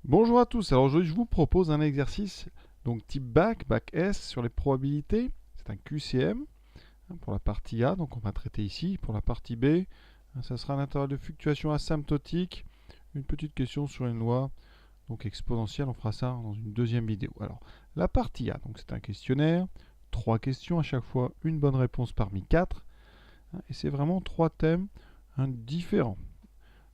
Bonjour à tous, alors aujourd'hui je vous propose un exercice donc type bac S sur les probabilités. C'est un QCM pour la partie A, donc on va traiter ici. Pour la partie B, ça sera un intervalle de fluctuation asymptotique, une petite question sur une loi donc exponentielle, on fera ça dans une deuxième vidéo. Alors la partie A, donc c'est un questionnaire, 3 questions, à chaque fois une bonne réponse parmi 4, et c'est vraiment 3 thèmes différents.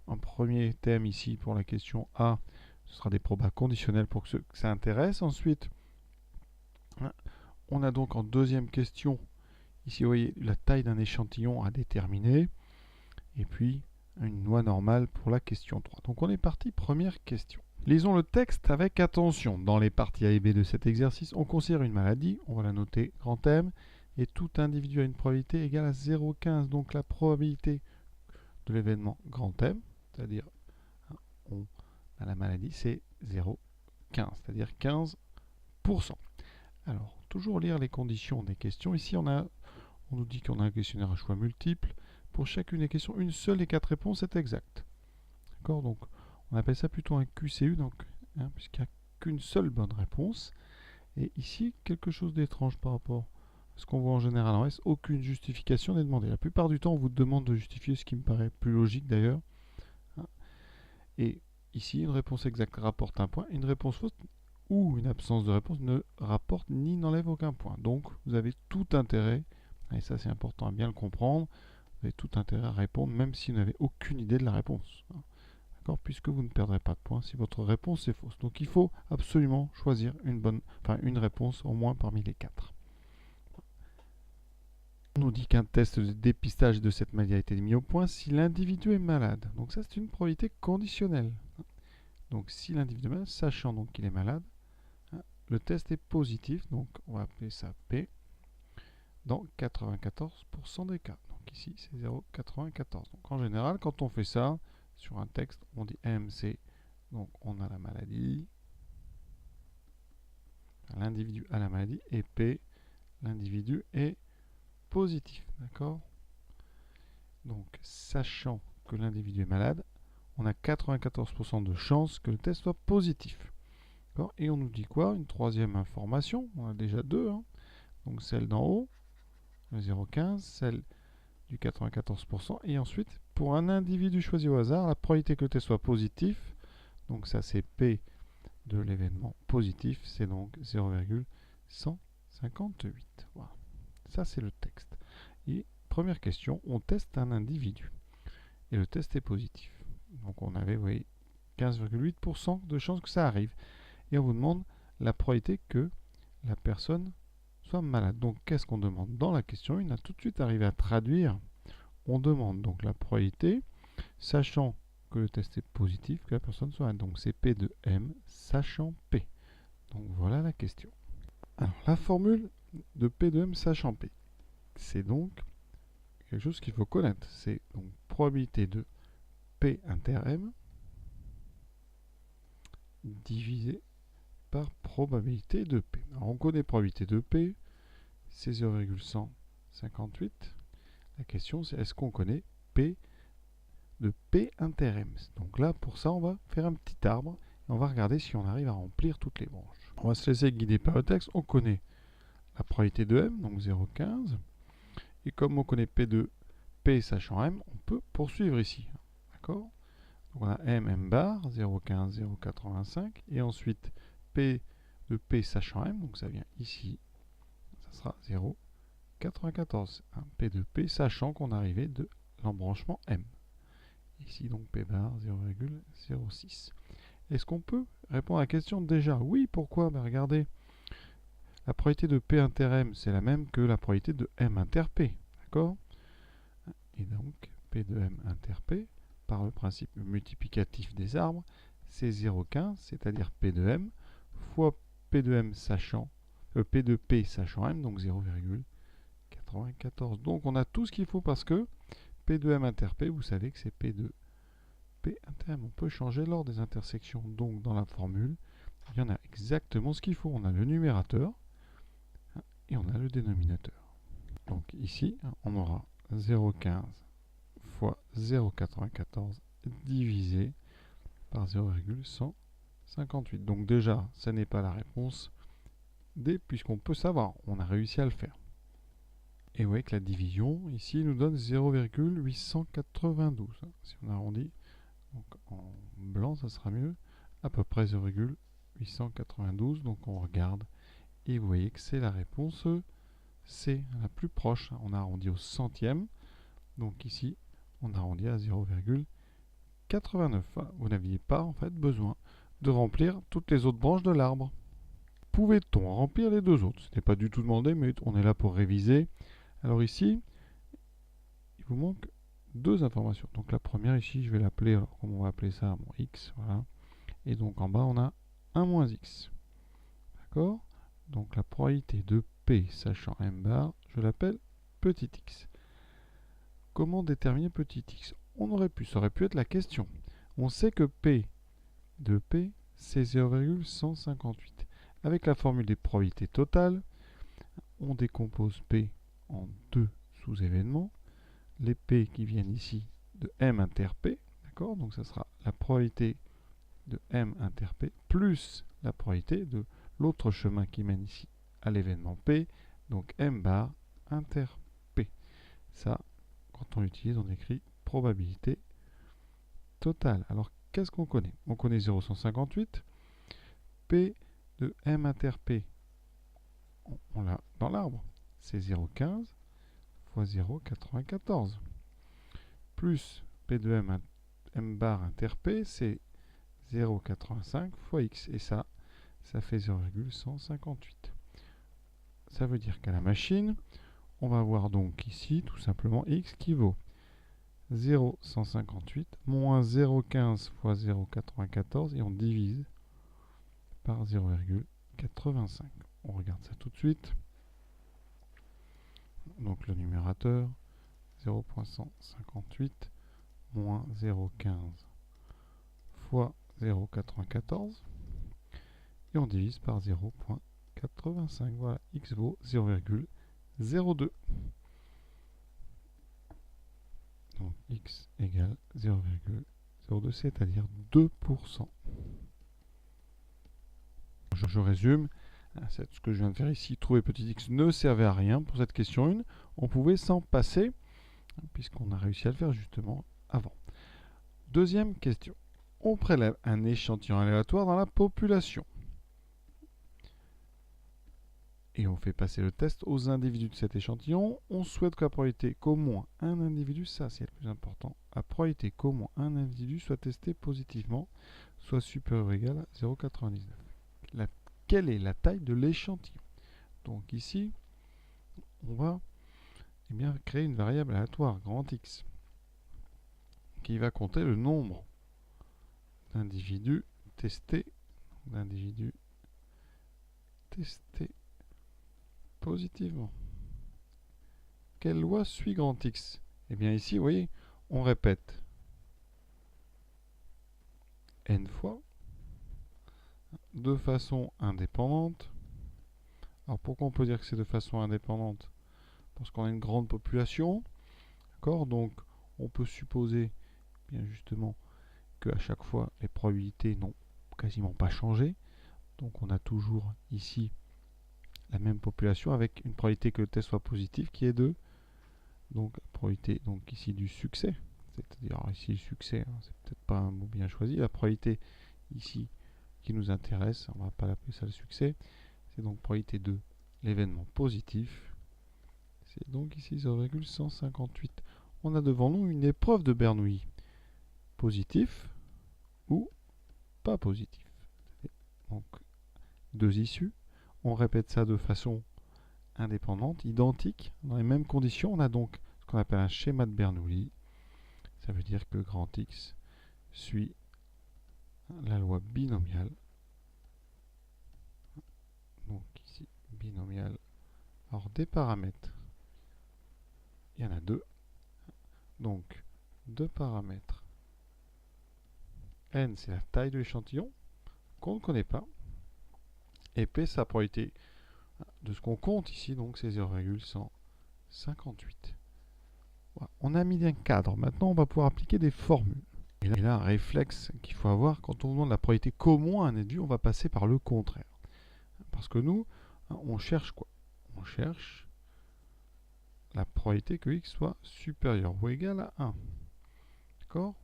Un premier thème ici pour la question A, ce sera des probas conditionnels pour que ça intéresse. Ensuite, on a donc en deuxième question, ici vous voyez la taille d'un échantillon à déterminer. Et puis une loi normale pour la question 3. Donc on est parti, première question. Lisons le texte avec attention. Dans les parties A et B de cet exercice, on considère une maladie, on va la noter grand M, et tout individu a une probabilité égale à 0,15. Donc la probabilité de l'événement grand M, c'est-à-dire on a la maladie, c'est 0,15, c'est-à-dire 15%. Alors, toujours lire les conditions des questions. Ici, on nous dit qu'on a un questionnaire à choix multiples. Pour chacune des questions, une seule des 4 réponses est exacte. D'accord? Donc, on appelle ça plutôt un QCU, donc, puisqu'il n'y a qu'une seule bonne réponse. Et ici, quelque chose d'étrange par rapport à ce qu'on voit en général en S, aucune justification n'est demandée. La plupart du temps, on vous demande de justifier, ce qui me paraît plus logique d'ailleurs. Et ici, une réponse exacte rapporte un point, une réponse fausse ou une absence de réponse ne rapporte ni n'enlève aucun point. Donc, vous avez tout intérêt, et ça c'est important à bien le comprendre, vous avez tout intérêt à répondre, même si vous n'avez aucune idée de la réponse. D'accord? Puisque vous ne perdrez pas de points si votre réponse est fausse. Donc, il faut absolument choisir une réponse au moins parmi les 4. On nous dit qu'un test de dépistage de cette maladie a été mis au point si l'individu est malade. Donc ça, c'est une probabilité conditionnelle. Donc si l'individu est malade, sachant donc qu'il est malade, le test est positif, donc on va appeler ça P, dans 94% des cas. Donc ici, c'est 0,94. Donc en général, quand on fait ça, sur un texte, on dit MC, donc on a la maladie, l'individu a la maladie, et P, l'individu est positif. D'accord? Donc, sachant que l'individu est malade, on a 94% de chances que le test soit positif. Et on nous dit quoi? Une troisième information, on a déjà deux, donc celle d'en haut, le 0,15, celle du 94%, et ensuite, pour un individu choisi au hasard, la probabilité que le test soit positif, donc ça c'est P de l'événement positif, c'est donc 0,158. Voilà. Ça c'est le texte. Et première question, on teste un individu, et le test est positif. Donc on avait, vous voyez, 15,8% de chances que ça arrive. Et on vous demande la probabilité que la personne soit malade. Donc qu'est-ce qu'on demande? Dans la question 1, on a tout de suite arrivé à traduire. On demande donc la probabilité, sachant que le test est positif, que la personne soit malade. Donc c'est P de M, sachant P. Donc voilà la question. Alors la formule de P de M sachant P, c'est donc quelque chose qu'il faut connaître. C'est donc probabilité de P inter M divisé par probabilité de P. Alors on connaît probabilité de P, c'est 0,158. La question c'est est-ce qu'on connaît P de P inter M? Donc là pour ça on va faire un petit arbre et on va regarder si on arrive à remplir toutes les branches. On va se laisser guider par le texte. On connaît la probabilité de M, donc 0,15. Et comme on connaît P de P sachant M, on peut poursuivre ici. D'accord? Donc on a M bar, 0,15, 0,85. Et ensuite P de P sachant M, donc ça vient ici, ça sera 0,94. P de P sachant qu'on arrivait de l'embranchement M. Ici donc P bar 0,06. Est-ce qu'on peut répondre à la question déjà? Oui, pourquoi? Regardez, la probabilité de P inter M, c'est la même que la probabilité de M inter P. D'accord? Et donc, P de M inter P, par le principe multiplicatif des arbres, c'est 0,15, c'est-à-dire P de M, fois P de M sachant, P de P sachant M, donc 0,94. Donc on a tout ce qu'il faut parce que P de M inter P, vous savez que c'est P de P inter M. On peut changer l'ordre des intersections, donc dans la formule, il y en a exactement ce qu'il faut. On a le numérateur et on a le dénominateur. Donc ici, on aura 0,15 fois 0,94 divisé par 0,158. 58. Donc déjà, ça n'est pas la réponse D, puisqu'on peut savoir, on a réussi à le faire. Et vous voyez que la division, ici, nous donne 0,892. Si on arrondit, donc en blanc, ça sera mieux. À peu près 0,892. Donc on regarde, et vous voyez que c'est la réponse C, la plus proche. On a arrondi au centième. Donc ici, on arrondit à 0,89. Vous n'aviez pas en fait besoin de remplir toutes les autres branches de l'arbre. Pouvait-on remplir les deux autres? Ce n'est pas du tout demandé, mais on est là pour réviser. Alors ici, il vous manque deux informations. Donc la première ici, je vais l'appeler, alors comment on va appeler ça? Bon, x, voilà. Et donc en bas, on a 1 moins x. D'accord? Donc la probabilité de P, sachant m bar, je l'appelle petit x. Comment déterminer petit x? Ça aurait pu être la question. On sait que P de P, c'est 0,158. Avec la formule des probabilités totales, on décompose P en deux sous-événements. Les P qui viennent ici de M inter P, d'accord? Donc ça sera la probabilité de M inter P plus la probabilité de l'autre chemin qui mène ici à l'événement P, donc M bar inter P. Ça, quand on l'utilise, on écrit probabilité totale. Alors, qu'est-ce qu'on connaît? On connaît 0,158. P de M inter P, on l'a dans l'arbre. C'est 0,15 fois 0,94. Plus P de M bar inter P, c'est 0,85 fois X. Et ça fait 0,158. Ça veut dire qu'à la machine, on va avoir donc ici tout simplement X qui vaut 0,158 moins 0,15 fois 0,94 et on divise par 0,85. On regarde ça tout de suite. Donc le numérateur, 0,158 moins 0,15 fois 0,94 et on divise par 0,85. Voilà, x vaut 0,02. Donc x égale 0,02, c'est-à-dire 2%. Je résume, ce que je viens de faire ici, trouver petit x ne servait à rien pour cette question 1. On pouvait s'en passer, puisqu'on a réussi à le faire justement avant. Deuxième question. On prélève un échantillon aléatoire dans la population. Et on fait passer le test aux individus de cet échantillon. On souhaite que la probabilité qu'au moins un individu, ça c'est le plus important, la probabilité qu'au moins un individu soit testé positivement, soit supérieur ou égal à 0,99. Quelle est la taille de l'échantillon? Donc ici, on va créer une variable aléatoire, grand X, qui va compter le nombre d'individus testés, positivement. Quelle loi suit grand X? Eh bien ici, vous voyez, on répète n fois de façon indépendante. Alors pourquoi on peut dire que c'est de façon indépendante? Parce qu'on a une grande population, d'accord? Donc on peut supposer bien justement qu'à chaque fois les probabilités n'ont quasiment pas changé. Donc on a toujours ici la même population avec une probabilité que le test soit positif qui est de donc probabilité donc ici du succès. C'est-à-dire ici le succès, hein, c'est peut-être pas un mot bien choisi. La probabilité ici qui nous intéresse, on ne va pas l'appeler ça le succès, c'est donc probabilité de l'événement positif. C'est donc ici 0,158. On a devant nous une épreuve de Bernoulli. Positif ou pas positif. Donc deux issues. On répète ça de façon indépendante, identique, dans les mêmes conditions. On a donc ce qu'on appelle un schéma de Bernoulli. Ça veut dire que grand X suit la loi binomiale. Donc ici, binomiale. Alors des paramètres, il y en a deux. Donc deux paramètres. N, c'est la taille de l'échantillon, qu'on ne connaît pas. Et P, sa probabilité de ce qu'on compte ici, donc c'est 0,158. Voilà. On a mis un cadre. Maintenant, on va pouvoir appliquer des formules. Et là, un réflexe qu'il faut avoir quand on demande la probabilité qu'au moins un est dû, on va passer par le contraire. Parce que nous, on cherche quoi? On cherche la probabilité que x soit supérieur ou égal à 1. D'accord?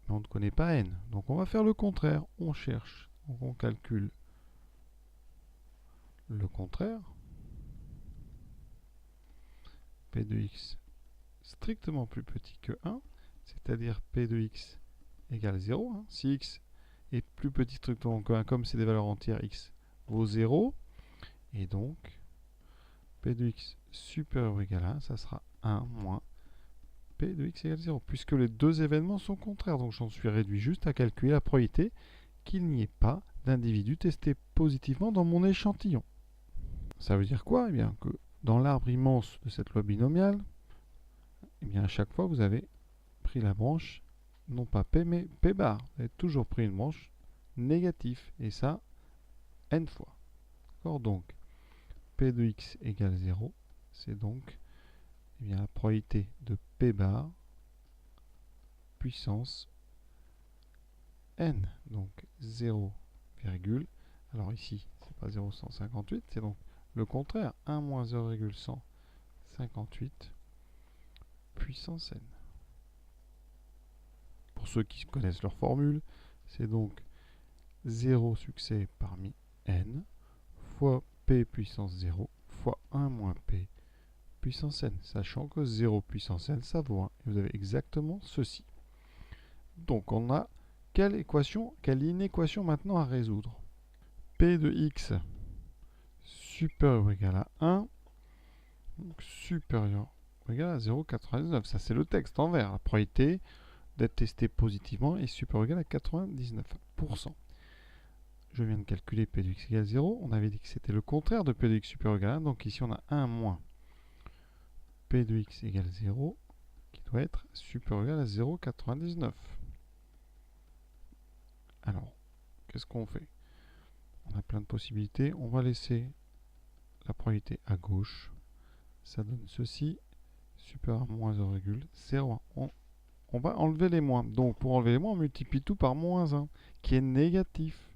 Mais on ne connaît pas n. Donc on va faire le contraire. On cherche. Donc on calcule le contraire. P de x strictement plus petit que 1, c'est-à-dire P de x égale 0. Hein. Si x est plus petit strictement que 1, comme c'est des valeurs entières, x vaut 0. Et donc, P de x supérieur ou égal à 1, ça sera 1 moins P de x égale 0, puisque les deux événements sont contraires. Donc j'en suis réduit juste à calculer la probabilité qu'il n'y ait pas d'individu testé positivement dans mon échantillon. Ça veut dire quoi? Eh bien que dans l'arbre immense de cette loi binomiale, eh bien à chaque fois vous avez pris la branche, non pas P, mais P bar. Vous avez toujours pris une branche négative, et ça, n fois. D'accord? Donc, P de x égale 0, c'est donc eh bien, la probabilité de P bar puissance n. Donc 0, alors ici, c'est pas 0,158, c'est donc le contraire, 1 moins 0,158 puissance n. Pour ceux qui connaissent leur formule, c'est donc 0 succès parmi n fois p puissance 0 fois 1 moins p puissance n, sachant que 0 puissance n, ça vaut 1. Et vous avez exactement ceci. Donc on a quelle inéquation maintenant à résoudre? P de x supérieur ou égal à 1, donc supérieur ou égal à 0,99. Ça c'est le texte en vert. La probabilité d'être testé positivement est supérieur ou égal à 99%. Je viens de calculer P de x égale 0. On avait dit que c'était le contraire de P de x supérieur ou égal à 1. Donc ici on a 1 moins P de x égale 0 qui doit être supérieur ou égal à 0,99. Alors, qu'est-ce qu'on fait? On a plein de possibilités. On va laisser la probabilité à gauche. Ça donne ceci. Supérieur à moins 0,01. On va enlever les moins. Donc, pour enlever les moins, on multiplie tout par moins 1, qui est négatif.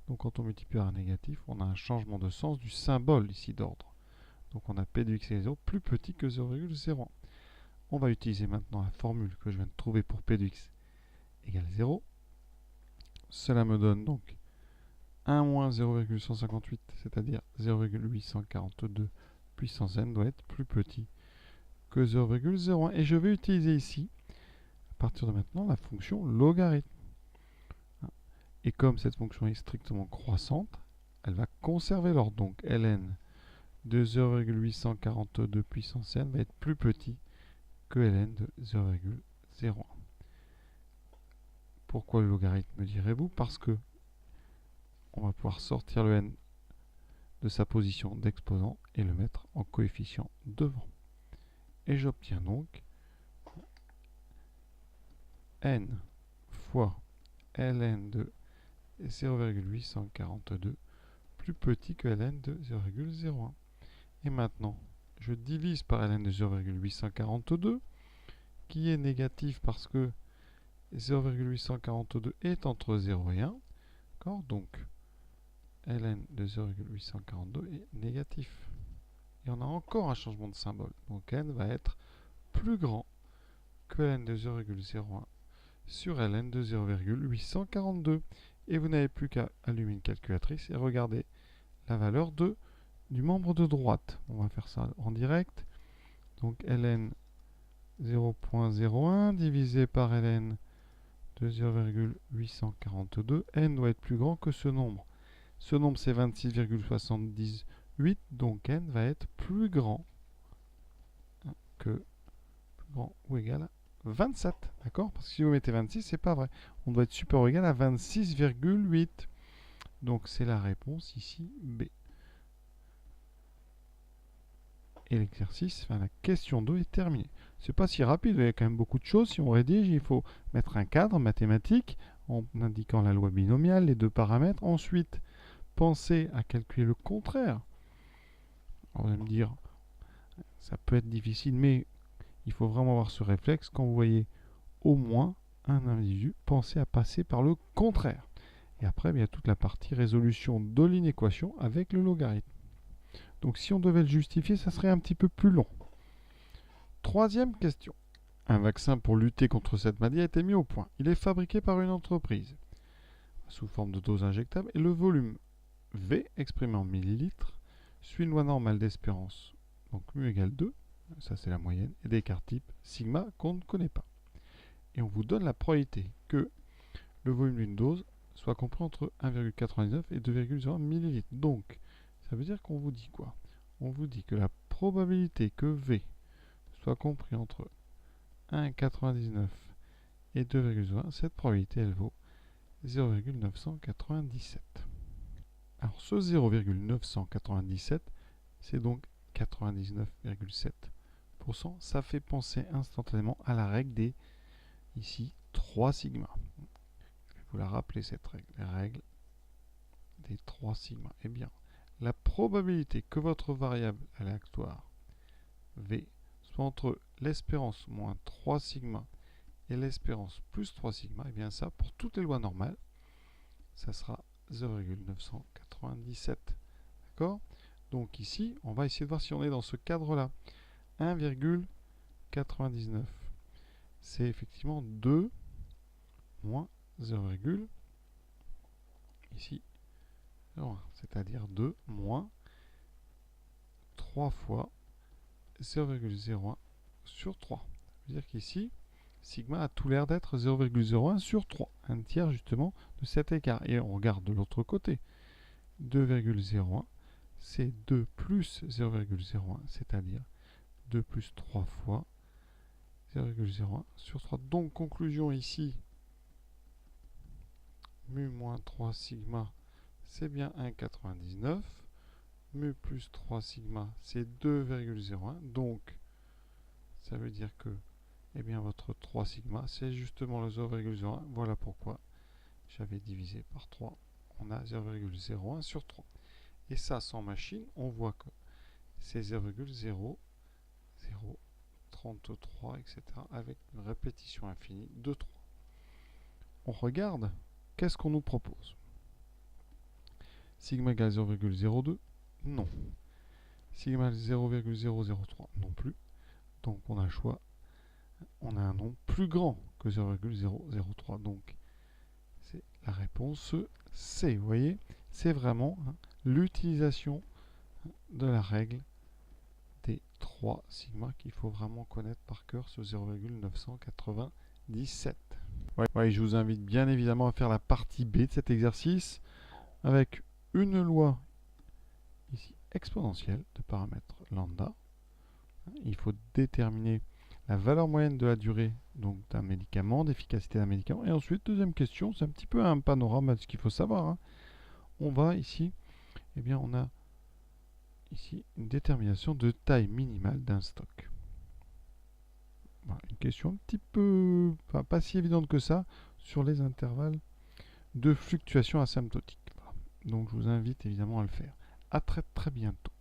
Donc, quand on multiplie par un négatif, on a un changement de sens du symbole ici d'ordre. Donc, on a P de x égale 0 plus petit que 0,01. On va utiliser maintenant la formule que je viens de trouver pour P de x égale 0. Cela me donne donc 1 moins 0,158, c'est-à-dire 0,842 puissance n doit être plus petit que 0,01. Et je vais utiliser ici, à partir de maintenant, la fonction logarithme. Et comme cette fonction est strictement croissante, elle va conserver l'ordre. Donc ln de 0,842 puissance n va être plus petit que ln de 0,01. Pourquoi le logarithme, me direz-vous? Parce que on va pouvoir sortir le n de sa position d'exposant et le mettre en coefficient devant. Et j'obtiens donc n fois ln de 0,842 plus petit que ln de 0,01. Et maintenant, je divise par ln de 0,842 qui est négatif parce que 0,842 est entre 0 et 1. Donc, ln de 0,842 est négatif. Et on a encore un changement de symbole. Donc n va être plus grand que ln de 0,01 sur ln de 0,842. Et vous n'avez plus qu'à allumer une calculatrice et regarder la valeur du membre de droite. On va faire ça en direct. Donc ln 0,01 divisé par ln de 0,842. N doit être plus grand que ce nombre. Ce nombre, c'est 26,78. Donc n va être plus grand ou égal à 27. D'accord? Parce que si vous mettez 26, c'est pas vrai. On doit être supérieur ou égal à 26,8. Donc c'est la réponse ici B. Et l'exercice, enfin la question 2 est terminée. C'est pas si rapide, il y a quand même beaucoup de choses. Si on rédige, il faut mettre un cadre mathématique en indiquant la loi binomiale, les deux paramètres. Ensuite, penser à calculer le contraire. Alors, vous allez me dire, ça peut être difficile, mais il faut vraiment avoir ce réflexe. Quand vous voyez au moins, un individu, pensez à passer par le contraire. Et après, il y a toute la partie résolution de l'inéquation avec le logarithme. Donc si on devait le justifier, ça serait un petit peu plus long. Troisième question. Un vaccin pour lutter contre cette maladie a été mis au point. Il est fabriqué par une entreprise sous forme de dose injectable et le volume V, exprimé en millilitres, suit une loi normale d'espérance. Donc mu égale 2, ça c'est la moyenne, et d'écart type sigma qu'on ne connaît pas. Et on vous donne la probabilité que le volume d'une dose soit compris entre 1,99 et 2,01 millilitres. Donc, ça veut dire qu'on vous dit quoi? On vous dit que la probabilité que V soit compris entre 1,99 et 2,01, cette probabilité, elle vaut 0,997. Alors, ce 0,997, c'est donc 99,7%. Ça fait penser instantanément à la règle des, ici, 3 sigma. Je vais vous la rappeler, cette règle. La règle des 3 sigma. Eh bien, la probabilité que votre variable aléatoire V soit entre l'espérance moins 3 sigma et l'espérance plus 3 sigma, eh bien ça, pour toutes les lois normales, ça sera 0,997. D'accord? Donc ici, on va essayer de voir si on est dans ce cadre-là. 1,99. C'est effectivement 2 moins 0, ici 0,1, c'est-à-dire 2 moins 3 fois 0,01 sur 3. Ça veut dire qu'ici, sigma a tout l'air d'être 0,01 sur 3, un tiers justement de cet écart. Et on regarde de l'autre côté, 2,01, c'est 2 plus 0,01, c'est-à-dire 2 plus 3 fois 0,01 sur 3. Donc, conclusion ici, mu moins 3 sigma, c'est bien 1,99. Mu plus 3 sigma, c'est 2,01. Donc, ça veut dire que eh bien, votre 3 sigma, c'est justement le 0,01. Voilà pourquoi j'avais divisé par 3. On a 0,01 sur 3. Et ça, sans machine, on voit que c'est 0,0033, etc. avec une répétition infinie de 3. On regarde, qu'est-ce qu'on nous propose? Sigma égale 0,02? Non. Sigma 0,003? Non plus. Donc on a le choix. On a un nombre plus grand que 0,003. Donc c'est la réponse C. Vous voyez, c'est vraiment l'utilisation de la règle des 3 sigma qu'il faut vraiment connaître par cœur, ce 0,997. Ouais, je vous invite bien évidemment à faire la partie B de cet exercice avec une loi ici exponentielle de paramètre lambda. Il faut déterminer la valeur moyenne de la durée donc d'un médicament, d'efficacité d'un médicament. Et ensuite, deuxième question, c'est un petit peu un panorama de ce qu'il faut savoir. On va ici, eh bien on a ici une détermination de taille minimale d'un stock. Voilà, une question un petit peu, enfin pas si évidente que ça, sur les intervalles de fluctuation asymptotique. Voilà. Donc je vous invite évidemment à le faire. À très très bientôt.